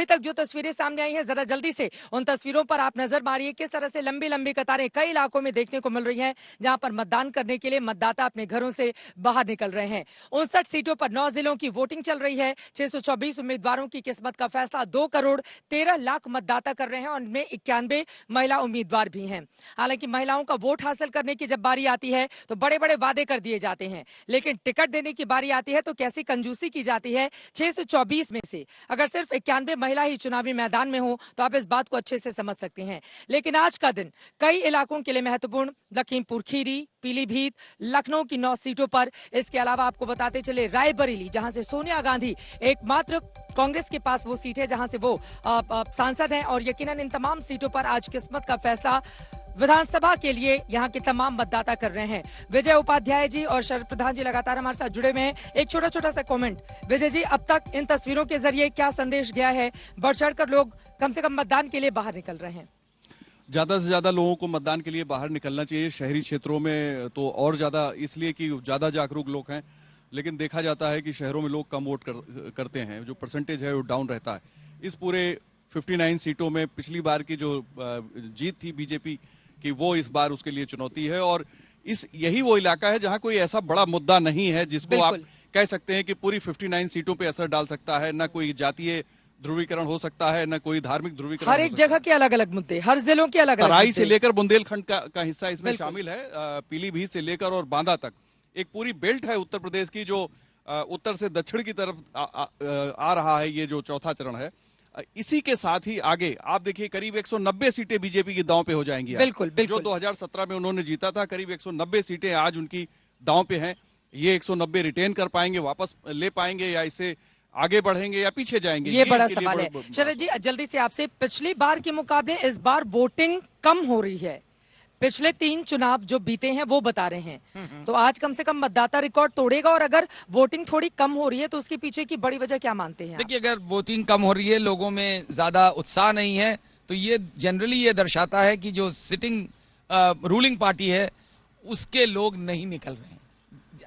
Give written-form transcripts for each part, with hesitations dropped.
अभी तक जो तस्वीरें सामने आई हैं, जरा जल्दी से उन तस्वीरों पर आप नजर मारिए। किस तरह से लंबी लंबी कतारें कई इलाकों में देखने को मिल रही हैं, जहां पर मतदान करने के लिए मतदाता अपने घरों से बाहर निकल रहे हैं। 59 सीटों पर 9 जिलों की वोटिंग चल रही है। 624 उम्मीदवारों की किस्मत का फैसला 2 करोड़ 13 लाख मतदाता कर रहे हैं और उनमें 91 महिला उम्मीदवार भी हैं। हालांकि महिलाओं का वोट हासिल करने की जब बारी आती है तो बड़े बड़े वादे कर दिए जाते हैं, लेकिन टिकट देने की बारी आती है तो कैसी कंजूसी की जाती है। 624 में से अगर सिर्फ 91 महिला ही चुनावी मैदान में हो तो आप इस बात को अच्छे से समझ सकते हैं। लेकिन आज का दिन कई इलाकों के लिए महत्वपूर्ण, लखीमपुर खीरी, पीलीभीत, लखनऊ की 9 सीटों पर। इसके अलावा आपको बताते चले रायबरेली, जहां से सोनिया गांधी एकमात्र कांग्रेस के पास वो सीट है जहां से वो सांसद हैं, और यकीनन इन तमाम सीटों पर आज किस्मत का फैसला विधानसभा के लिए यहाँ के तमाम मतदाता कर रहे हैं। विजय उपाध्याय जी और शरद प्रधान जी लगातार हमारे साथ जुड़े हुए हैं। एक छोटा छोटा सा कमेंट विजय जी, अब तक इन तस्वीरों के जरिए क्या संदेश गया है? बढ़ चढ़कर लोग कम से कम मतदान के लिए बाहर निकल रहे हैं। ज्यादा से ज्यादा लोगों को मतदान के लिए बाहर निकलना चाहिए। शहरी क्षेत्रों में तो और ज्यादा, इसलिए कि ज्यादा जागरूक लोग हैं, लेकिन देखा जाता है कि शहरों में लोग कम वोट करते हैं, जो परसेंटेज है वो डाउन रहता है। इस पूरे 59 सीटों में पिछली बार की जो जीत थी बीजेपी की, वो इस बार उसके लिए चुनौती है। और यही वो इलाका है जहां कोई ऐसा बड़ा मुद्दा नहीं है जिसको आप कह सकते हैं कि पूरी 59 सीटों पे असर डाल सकता है। न कोई जातीय ध्रुवीकरण हो सकता है, न कोई धार्मिक ध्रुवीकरण। हर एक जगह के अलग अलग मुद्दे, हर जिलों के अलग अलग। तराई से लेकर बुंदेलखंड का हिस्सा इसमें शामिल है। पीलीभीत से लेकर और बांदा तक एक पूरी बेल्ट है उत्तर प्रदेश की, जो उत्तर से दक्षिण की तरफ आ रहा है। ये जो चौथा चरण है, इसी के साथ ही आगे आप देखिए करीब 190 सीटें बीजेपी की दांव पे हो जाएंगी। बिल्कुल, बिल्कुल। जो 2017 में उन्होंने जीता था, करीब 190 सीटें आज उनकी दांव पे हैं। ये 190 रिटेन कर पाएंगे, वापस ले पाएंगे, या इससे आगे बढ़ेंगे या पीछे जाएंगे, ये बड़ा सवाल है। शरद जी, जल्दी से आपसे, पिछली बार के मुकाबले इस बार वोटिंग कम हो रही है। पिछले 3 चुनाव जो बीते हैं वो बता रहे हैं, तो आज कम से कम मतदाता रिकॉर्ड तोड़ेगा। और अगर वोटिंग थोड़ी कम हो रही है तो उसके पीछे की बड़ी वजह क्या मानते हैं? देखिए, अगर वोटिंग कम हो रही है, लोगों में ज्यादा उत्साह नहीं है, तो ये जनरली ये दर्शाता है कि जो सिटिंग रूलिंग पार्टी है उसके लोग नहीं निकल रहे हैं।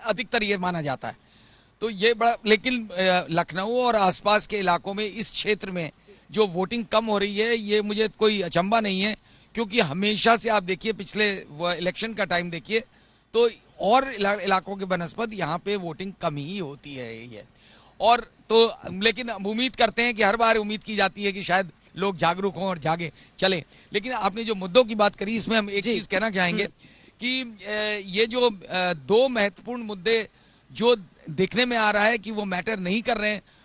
अधिकतर ये माना जाता है। तो ये बड़ा, लेकिन लखनऊ और आसपास के इलाकों में, इस क्षेत्र में जो वोटिंग कम हो रही है, ये मुझे कोई अचंभा नहीं है, क्योंकि हमेशा से आप देखिए, पिछले इलेक्शन का टाइम देखिए, तो और इलाकों के बनस्पत यहाँ पे वोटिंग कम ही होती है ये। और तो लेकिन उम्मीद करते हैं कि हर बार उम्मीद की जाती है कि शायद लोग जागरूक हों और जागे चले। लेकिन आपने जो मुद्दों की बात करी, इसमें हम एक चीज कहना चाहेंगे कि ये जो 2 महत्वपूर्ण मुद्दे जो दिखने में आ रहा है कि वो मैटर नहीं कर रहे हैं,